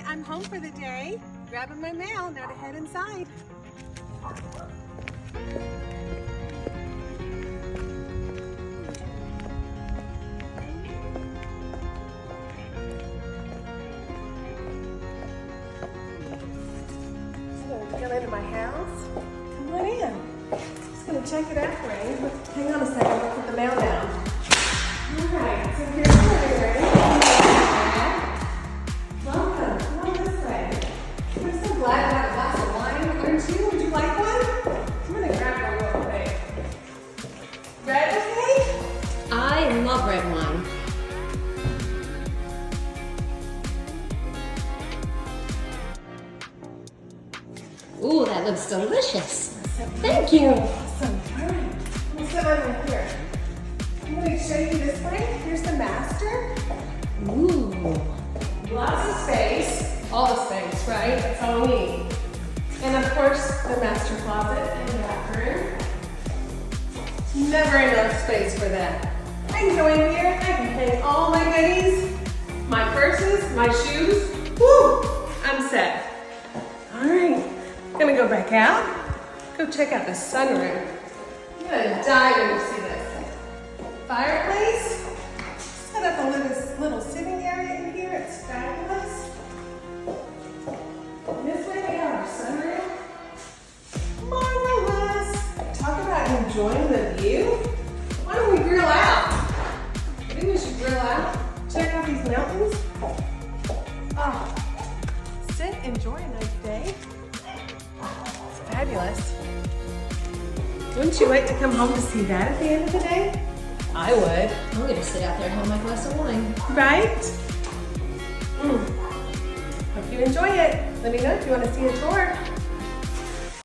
I'm home for the day, grabbing my mail, now to head inside. Come into my house. Come on in. Just gonna check it out for you. Hang on a second, I'll put the mail down. Alright, so here's the living room. Welcome. Come on this way. I'm so glad to have a glass of wine, aren't you? Would you like one? I'm gonna grab one real quick. Red, okay? I love red wine. Ooh, that looks delicious. Thank you. Awesome. Alright, let me sit over here. I'm gonna show you this way. Here's the master. Ooh. Lots of space. All the space, right? That's all we need. And of course, the master closet and bathroom. Never enough space for that. I can go in here, I can hang all my goodies, my purses, my shoes. Woo! I'm set. All right, gonna go back out, go check out the sunroom. I'm gonna die when you see this. Fireplace. Set up a little sitting area in here. It's fabulous. And this way we have our sunroom. Marvelous. Talk about enjoying the view. Why don't we grill out? I think we should grill out. Check out these mountains. Oh, sit, enjoy a nice day. It's fabulous. Wouldn't you like to come home to see that at the end of the day? I would. I'm gonna sit out there and have my glass of wine. Right? Hope you enjoy it. Let me know if you want to see a tour.